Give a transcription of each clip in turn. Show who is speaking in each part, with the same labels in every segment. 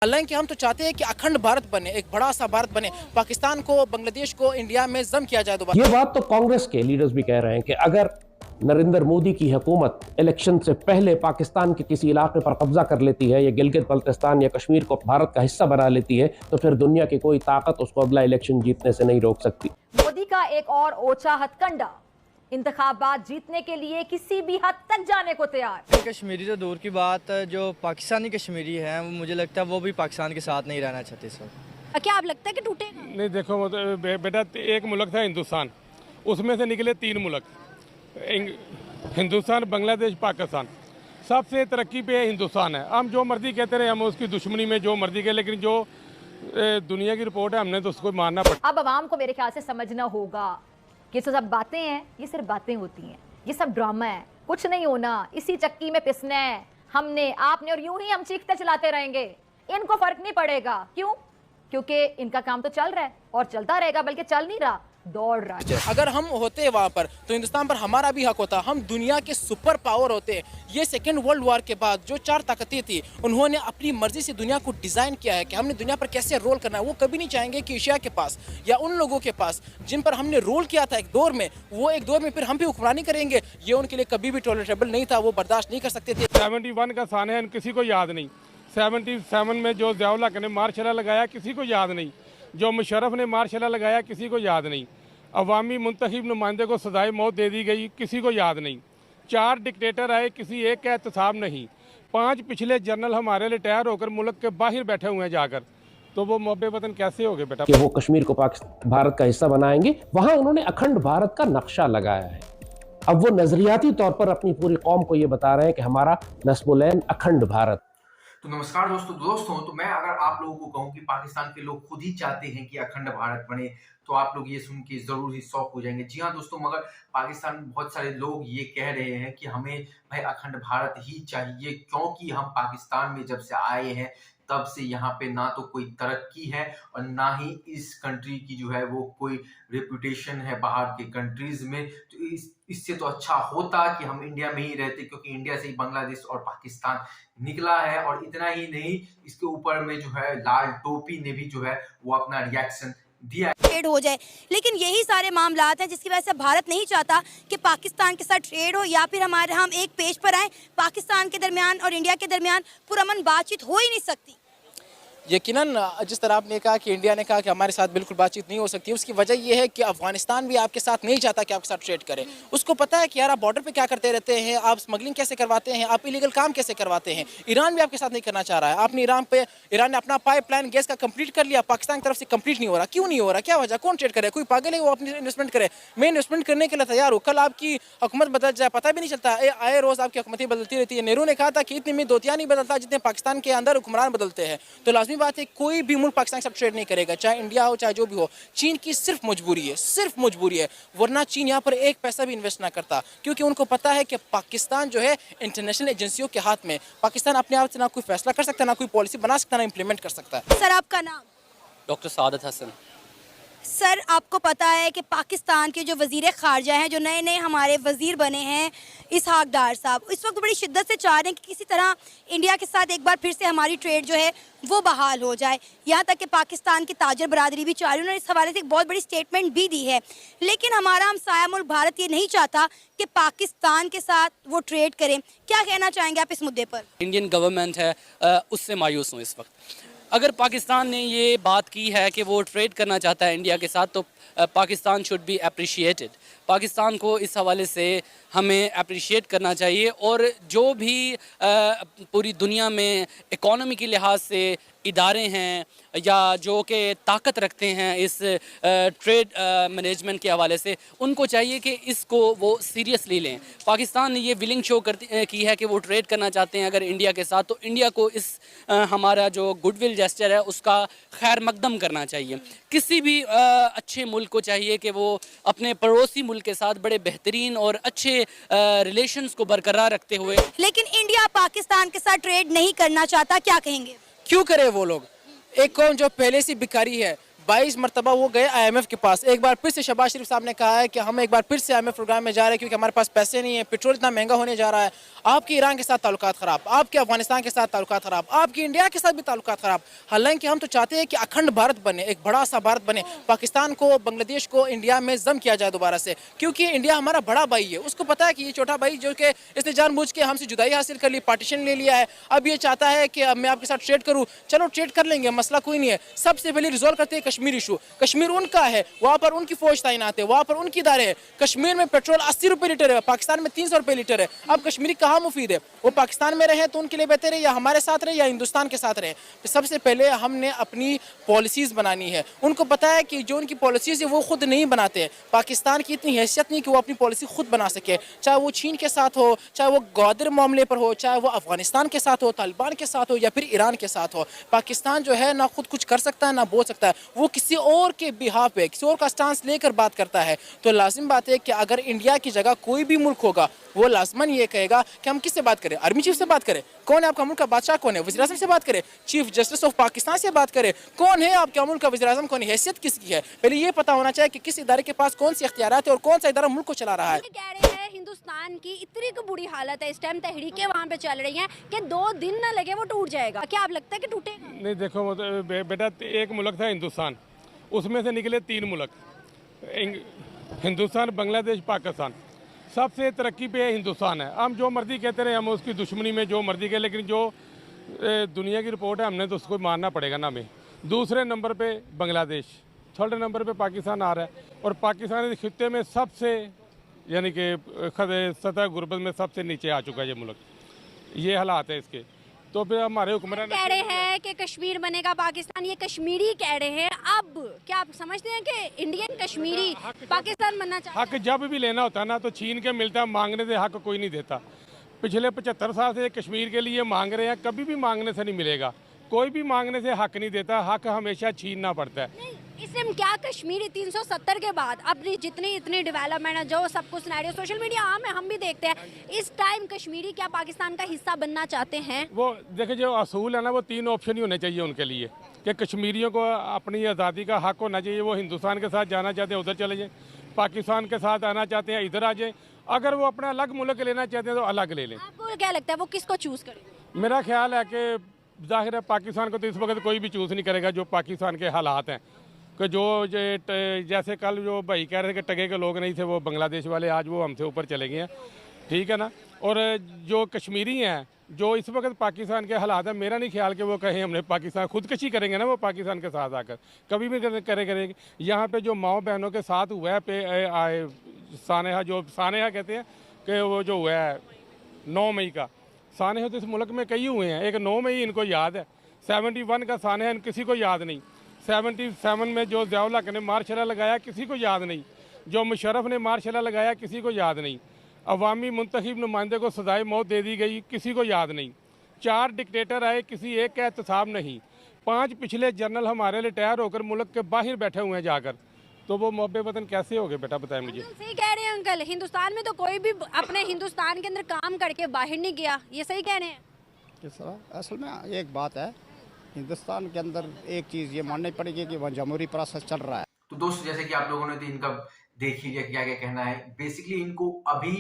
Speaker 1: हालांकि हम तो चाहते हैं कि अखंड भारत बने, एक बड़ा सा भारत बने, पाकिस्तान को, बांग्लादेश को इंडिया में जम किया जाए दोबारा।
Speaker 2: ये बात तो कांग्रेस के लीडर्स भी कह रहे हैं कि अगर नरेंद्र मोदी की हुकूमत इलेक्शन से पहले पाकिस्तान के किसी इलाके पर कब्जा कर लेती है या गिलगित बल्तिस्तान या कश्मीर को भारत का हिस्सा बना लेती है तो फिर दुनिया की कोई ताकत उसको अगला इलेक्शन जीतने से नहीं रोक सकती।
Speaker 3: मोदी का एक और ओछा हथकंडा, इंतखाबात जीतने के लिए किसी भी हद तक जाने को तैयार।
Speaker 4: कश्मीरी तो दूर की बात, जो पाकिस्तानी कश्मीरी हैं वो मुझे लगता है वो भी पाकिस्तान के साथ नहीं रहना चाहते सर।
Speaker 3: क्या आप लगता है कि टूटेगा?
Speaker 5: नहीं देखो वो तो बेटा एक मुल्क था हिंदुस्तान, उसमें से निकले 3 मुल्क, हिंदुस्तान, बांग्लादेश, पाकिस्तान। सबसे तरक्की पे हिंदुस्तान है। हम जो मर्जी कहते रहे, हम उसकी दुश्मनी में जो मर्जी कहें, लेकिन जो दुनिया की रिपोर्ट है हमने तो उसको मानना पड़ता।
Speaker 3: अब आवाम को मेरे ख्याल से समझना होगा कि ये सब बातें हैं, ये सिर्फ बातें होती हैं, ये सब ड्रामा है, कुछ नहीं होना, इसी चक्की में पिसना है हमने, आपने, और यूं ही हम चीखते चलाते रहेंगे। इनको फर्क नहीं पड़ेगा। क्यों? क्योंकि इनका काम तो चल रहा है और चलता रहेगा, बल्कि चल नहीं रहा, दौड़ रहा है।
Speaker 1: अगर हम होते वहां पर तो हिंदुस्तान पर हमारा भी हक होता, हम दुनिया के सुपर पावर होते। ये सेकेंड वर्ल्ड वॉर के बाद जो 4 ताकतें थी उन्होंने अपनी मर्जी से दुनिया को डिजाइन किया है कि हमने दुनिया पर कैसे रोल करना है। वो कभी नहीं चाहेंगे कि एशिया के पास या उन लोगों के पास जिन पर हमने रोल किया था एक दौर में, वो एक दौर में फिर हम भी हुक्मरानी करेंगे। ये उनके लिए कभी भी टॉलरेबल नहीं था, वो बर्दाश्त नहीं कर सकते थे।
Speaker 5: 71 का सान है, किसी को याद नहीं। 77 में जो ज़िया-उल हक ने मार्शल लगाया किसी को याद नहीं। जो मुशर्रफ ने मार्शल लगाया किसी को याद नहीं। अवामी मुंतखब नुमाइंदे को सजाए मौत दे दी गई, किसी को याद नहीं। 4 डिक्टेटर आए, किसी एक का एहतसाब नहीं। 5 पिछले जनरल हमारे रिटायर होकर मुल्क के बाहर बैठे हुए हैं जाकर, तो वो मोहब्बे वतन कैसे हो गए बेटा?
Speaker 2: कि वो कश्मीर को भारत का हिस्सा बनाएंगे। वहां उन्होंने अखंड भारत का नक्शा लगाया है। अब वो नजरियाती तौर पर अपनी पूरी कौम को ये बता रहे हैं कि हमारा नस्बुलैन अखंड भारत।
Speaker 6: तो नमस्कार दोस्तों, तो मैं अगर आप लोगों को कहूं कि पाकिस्तान के लोग खुद ही चाहते हैं कि अखंड भारत बने, तो आप लोग ये सुन के जरूर ही शॉक हो जाएंगे। जी हाँ दोस्तों, मगर पाकिस्तान में बहुत सारे लोग ये कह रहे हैं कि हमें भाई अखंड भारत ही चाहिए, क्योंकि हम पाकिस्तान में जब से आए हैं तब से यहाँ पे ना तो कोई तरक्की है और ना ही इस कंट्री की जो है वो कोई रेपुटेशन है बाहर के कंट्रीज में। तो इससे तो अच्छा होता कि हम इंडिया में ही रहते, क्योंकि इंडिया से ही बांग्लादेश और पाकिस्तान निकला है। और इतना ही नहीं, इसके ऊपर में जो है लाल टोपी ने भी जो है वो अपना रिएक्शन दिया
Speaker 7: ट्रेड हो जाए। लेकिन यही सारे मामलात हैं जिसकी वजह से भारत नहीं चाहता कि पाकिस्तान के साथ ट्रेड हो, या फिर हम एक पेज पर आए। पाकिस्तान के दरमियान और इंडिया के दरमियान पुरअमन बातचीत हो ही नहीं सकती।
Speaker 1: यकीनन जिस तरह आपने कहा कि इंडिया ने कहा कि हमारे साथ बिल्कुल बातचीत नहीं हो सकती, उसकी वजह यह है कि अफगानिस्तान भी आपके साथ नहीं चाहता कि आपके साथ ट्रेड करे। उसको पता है कि यार आप बॉर्डर पे क्या करते रहते हैं, आप स्मगलिंग कैसे करवाते हैं, आप इलीगल काम कैसे करवाते हैं। ईरान भी आपके साथ नहीं करना चाह रहा है। आपने ईरान ने अपना पाइपलाइन गैस का कंप्लीट कर लिया, पाकिस्तान की तरफ से कंप्लीट नहीं हो रहा। क्यों नहीं हो रहा? क्या वजह? कौन ट्रेड करे? कोई पागल है वो अपनी इन्वेस्टमेंट करे? मैं इन्वेस्टमेंट करने के लिए तैयार हूँ। कल आपकी हुकूमत बदल जाए, पता भी नहीं चलता। आए रोज आपकी हुकूमतें बदलती रहती है। नेहरू ने कहा था कि इतनी में दोतिया नहीं बदलता जितने पाकिस्तान के अंदर हुक्मरान बदलते हैं। तो लाजमी बात है कोई भी मुल्क पाकिस्तान के साथ ट्रेड नहीं करेगा, चाहे इंडिया हो चाहे जो भी हो। चीन की सिर्फ मजबूरी है, वरना चीन यहाँ पर एक पैसा भी इन्वेस्ट ना करता, क्योंकि उनको पता है कि पाकिस्तान जो है इंटरनेशनल एजेंसियों के हाथ में। पाकिस्तान अपने आप से ना कोई फैसला कर सकता, ना कोई पॉलिसी बना सकता, ना इंप्लीमेंट कर सकता है।
Speaker 7: सर आपका नाम?
Speaker 8: डॉक्टर सादत हसन।
Speaker 7: सर आपको पता है कि पाकिस्तान के जो वज़ीर ख़ारजा हैं, जो नए नए हमारे वज़ीर बने हैं, इसहाक डार साहब, इस वक्त बड़ी शिद्दत से चाह रहे हैं कि किसी तरह इंडिया के साथ एक बार फिर से हमारी ट्रेड जो है वो बहाल हो जाए। यहाँ तक कि पाकिस्तान की ताजर बरादरी भी चाह रही है। उन्होंने इस हवाले से एक बहुत बड़ी स्टेटमेंट भी दी है। लेकिन हमारा हमसाया मुल्क भारत ये नहीं चाहता कि पाकिस्तान के साथ वो ट्रेड करें। क्या कहना चाहेंगे आप इस मुद्दे पर?
Speaker 8: इंडियन गवर्नमेंट है उससे मायूस हूँ इस वक्त। अगर पाकिस्तान ने ये बात की है कि वो ट्रेड करना चाहता है इंडिया के साथ, तो Pakistan should be appreciated. Pakistan को इस हवाले से हमें अप्रिशिएट करना चाहिए। और जो भी पूरी दुनिया में इकोनॉमी के लिहाज से इदारे हैं या जो कि ताकत रखते हैं इस ट्रेड मैनेजमेंट के हवाले से, उनको चाहिए कि इसको वो सीरियसली लें। पाकिस्तान ने ये विलिंग शो की है कि वो ट्रेड करना चाहते हैं अगर इंडिया के साथ, तो इंडिया को इस हमारा जो गुडविल जेस्चर है उसका खैर मकदम करना चाहिए। किसी भी अच्छे मुल्क को चाहिए कि वो अपने पड़ोसी मुल्क के साथ बड़े बेहतरीन और अच्छे रिलेशंस को बरकरार रखते हुए।
Speaker 7: लेकिन इंडिया पाकिस्तान के साथ ट्रेड नहीं करना चाहता, क्या कहेंगे?
Speaker 1: क्यों करे वो लोग? एक कौन जो पहले से भिखारी है, 22 मरतबा वो गए IMF के पास। एक बार फिर से शहबाज शरीफ साहब ने कहा है कि हम एक बार फिर से IMF प्रोग्राम में जा रहे हैं क्योंकि हमारे पास पैसे नहीं है, पेट्रोल इतना महंगा होने जा रहा है। आपके ईरान के साथ ताल्लुकात ख़राब, आपके अफगानिस्तान के साथ ताल्लुकात ख़राब, आपकी इंडिया के साथ भी ताल्लुकात ख़राब। हालांकि हम तो चाहते हैं कि अखंड भारत बने, एक बड़ा सा भारत बने, पाकिस्तान को, बांग्लादेश को इंडिया में जम किया जाए दोबारा से, क्योंकि इंडिया हमारा बड़ा भाई है। उसको पता है कि ये छोटा भाई जो कि इसने जानबूझ के हमसे जुदाई हासिल कर ली, पार्टीशन ले लिया है, अब ये चाहता है कि अब मैं आपके साथ ट्रेड करूँ। चलो ट्रेड कर लेंगे, मसला कोई नहीं है। सबसे पहले रिजॉल्व करते हैं कश्मीर इशू। कश्मीर उनका है, वहाँ पर उनकी फौज तैनात है, वहाँ पर उनकी इदारे हैं। कश्मीर में पेट्रोल 80 रुपये लीटर है, पाकिस्तान में 300 रुपये लीटर है। अब कश्मीरी कहाँ मुफीद है? वो पाकिस्तान में रहे तो उनके लिए बेहतर है, या हमारे साथ रहे या हिंदुस्तान के साथ रहे? तो सबसे पहले हमने अपनी पॉलिसीज़ बनानी है। उनको पता है कि जो उनकी पॉलिसीज़ है वो खुद नहीं बनाते हैं। पाकिस्तान की इतनी हैसियत नहीं कि वो अपनी पॉलिसी खुद बना सके, चाहे वो चीन के साथ हो, चाहे वो गवादर मामले पर हो, चाहे वो अफगानिस्तान के साथ हो, तालिबान के साथ हो, या फिर ईरान के साथ हो। पाकिस्तान जो है ना खुद कुछ कर सकता है ना बोल सकता है, वो किसी और के बिहाफ पे, किसी और का स्टांस लेकर बात करता है। तो लाजिम बात है कि अगर इंडिया की जगह कोई भी मुल्क होगा, वो लाजमन ये कहेगा कि हम किससे बात करें? आर्मी चीफ से बात करें? कौन है आपका मुल्क का बादशाह? कौन है? वज़ीर-ए-आज़म से बात करें? चीफ जस्टिस ऑफ पाकिस्तान से बात करें? कौन है आपके मुल्क का वज़ीर-ए-आज़म? कौन है? हैसियत किसकी है? पहले ये पता होना चाहिए कि किस इदारे के पास कौन सी इख्तियारात है और कौन सा इदारा मुल्क को चला रहा है।
Speaker 9: कह रहे हैं हिंदुस्तान की इतनी बुरी हालत है इस टाइम, तहरीकें वहाँ पे चल रही हैं कि 2 दिन ना लगे वो टूट जाएगा। क्या आप लगता है कि टूटेगा?
Speaker 5: नहीं देखो, वो तो बेटा एक मुल्क था हिंदुस्तान, उसमें से निकले 3 मुल्क, हिंदुस्तान, बांग्लादेश, पाकिस्तान। सबसे तरक्की पे हिंदुस्तान है। हम जो मर्जी कहते रहे, हम उसकी दुश्मनी में जो मर्जी कहें, लेकिन जो दुनिया की रिपोर्ट है हमने तो उसको मानना पड़ेगा ना हमें। दूसरे नंबर पे बांग्लादेश, थर्ड नंबर पे पाकिस्तान आ रहा है, और पाकिस्तान इस खित्ते में सबसे यानी कि सतह गुर्बत में सबसे नीचे आ चुका है ये मुल्क। ये हालात है इसके। तो फिर हमारे हुक्मरान
Speaker 9: कह रहे हैं कि कश्मीर बनेगा पाकिस्तान, ये कश्मीरी कह रहे हैं। अब क्या आप समझते हैं कि इंडियन कश्मीरी पाकिस्तान बनना चाहिए?
Speaker 5: हक जब भी लेना होता है ना तो छीन के मिलता है, मांगने से हक कोई नहीं देता। पिछले 75 साल से कश्मीर के लिए मांग रहे हैं, कभी भी मांगने से नहीं मिलेगा। कोई भी मांगने से हक नहीं देता, हक हमेशा छीनना पड़ता है।
Speaker 9: नहीं, इसलिए क्या कश्मीरी 370 के बाद अपनी जितनी इतनी डेवलपमेंट है, जो सब कुछ सिनेरियो सोशल मीडिया आम है, हम भी देखते हैं, इस टाइम कश्मीरी क्या पाकिस्तान का हिस्सा बनना चाहते हैं?
Speaker 5: वो देखिए, जो असूल है ना, वो 3 ऑप्शन ही होने चाहिए उनके लिए कि कश्मीरियों को अपनी आज़ादी का हक होना चाहिए। वो हिंदुस्तान के साथ जाना चाहते हैं उधर चले जाएँ, पाकिस्तान के साथ आना चाहते हैं इधर आ जाए, अगर वो अपना अलग मुल्क लेना चाहते हैं तो अलग ले लें।
Speaker 9: आपको क्या लगता है वो किसको चूज करेंगे?
Speaker 5: मेरा ख्याल है कि जाहिर है पाकिस्तान को तो इस वक्त कोई भी चूज़ नहीं करेगा। जो पाकिस्तान के हालात हैं कि जो जैसे कल जो भाई कह रहे थे कि टगे के लोग नहीं थे, वो बांग्लादेश वाले, आज वो हमसे ऊपर चले गए हैं, ठीक है ना। और जो कश्मीरी हैं, जो इस वक्त पाकिस्तान के हालात हैं, मेरा नहीं ख्याल कि वो कहें हमने पाकिस्तान खुदकशी करेंगे ना, वो पाकिस्तान के साथ आकर कभी भी करेंगे। यहाँ पे जो माओ बहनों के साथ हुआ है पे आए सानेहा, जो सानेहा कहते हैं कि वो जो हुआ है 9 मई का सानेहा, तो इस मुल्क में कई हुए हैं। एक 9 मई इनको याद है, 71 का सानेहा किसी को याद नहीं, 77 में जो ज़िया-उल हक ने मार्शल लगाया किसी को याद नहीं, जो मुशर्रफ ने मार्शल लगाया किसी को याद नहीं, अवामी मुंतखब नुमाइंदे को सजाए मौत दे दी गई किसी को याद नहीं, 4 डिक्टेटर आए किसी एक का एहतसाब नहीं, 5 पिछले जनरल हमारे रिटायर होकर मुल्क के बाहर बैठे हुए हैं जाकर, तो वो मोहब्बे वतन कैसे हो गए बेटा, बताएं मुझे।
Speaker 9: सही कह रहे हैं अंकल, हिंदुस्तान में तो कोई भी अपने हिंदुस्तान के अंदर काम करके बाहर नहीं गया, ये सही कह रहे हैं?
Speaker 10: असल में एक बात है, हिंदुस्तान के अंदर एक चीज़ ये माननी पड़ेगी कि वह जमहूरी प्रोसेस चल रहा है।
Speaker 6: तो दोस्तों, जैसे कि आप लोगों ने तो इनका देख ही लिया क्या क्या कहना है। बेसिकली इनको अभी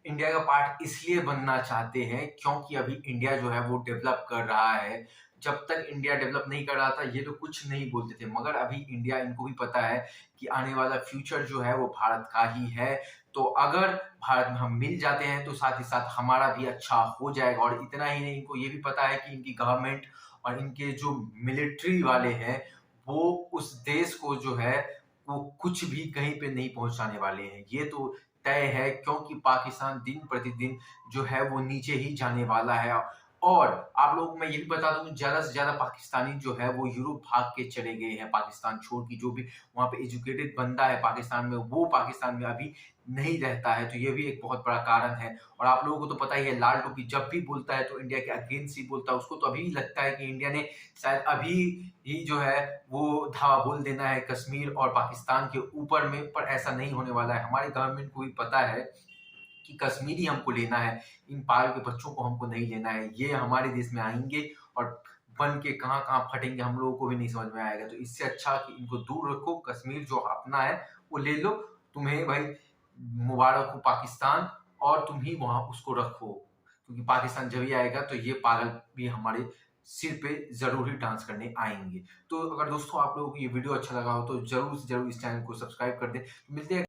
Speaker 6: इंडिया का पार्ट इसलिए बनना चाहते हैं क्योंकि अभी इंडिया जो है वो डेवलप कर रहा है। जब तक इंडिया डेवलप नहीं कर रहा था ये तो कुछ नहीं बोलते थे, मगर अभी इंडिया, इनको भी पता है कि आने वाला फ्यूचर जो है वो भारत का ही है। तो अगर भारत में हम मिल जाते हैं तो साथ ही साथ हमारा भी अच्छा हो जाएगा। और इतना ही नहीं, इनको ये भी पता है कि इनकी गवर्नमेंट और इनके जो मिलिट्री वाले हैं वो उस देश को जो है वो कुछ भी कहीं पे नहीं पहुंचाने वाले हैं, ये तो तय है, क्योंकि पाकिस्तान दिन प्रतिदिन जो है वो नीचे ही जाने वाला है। और आप लोगों को मैं ये भी बता दूं, ज्यादा से ज्यादा पाकिस्तानी जो है वो यूरोप भाग के चले गए हैं पाकिस्तान छोड़ के। जो भी वहाँ पे एजुकेटेड बंदा है पाकिस्तान में, वो पाकिस्तान में अभी नहीं रहता है, तो ये भी एक बहुत बड़ा कारण है। और आप लोगों को तो पता ही है, लाल टोपी जब भी बोलता है तो इंडिया के अगेंस्ट ही बोलता है। उसको तो अभी लगता है कि इंडिया ने शायद अभी ही जो है वो धावा बोल देना है कश्मीर और पाकिस्तान के ऊपर में, पर ऐसा नहीं होने वाला है। हमारी गवर्नमेंट को भी पता है कि कश्मीरी हमको लेना है, इन पाल के बच्चों को हमको नहीं लेना है। ये हमारे देश में आएंगे और बन के कहाँ कहाँ फटेंगे हम लोगों को भी नहीं समझ में आएगा। तो इससे अच्छा कि इनको दूर रखो, कश्मीर जो अपना है वो ले लो। तुम्हें भाई मुबारक हो पाकिस्तान, और तुम ही वहां उसको रखो, क्योंकि पाकिस्तान जब ही आएगा तो ये पागल भी हमारे सिर पे जरूर ही डांस करने आएंगे। तो अगर दोस्तों आप लोगों को ये वीडियो अच्छा लगा हो तो जरूर से जरूर इस चैनल को सब्सक्राइब कर दें। मिलते हैं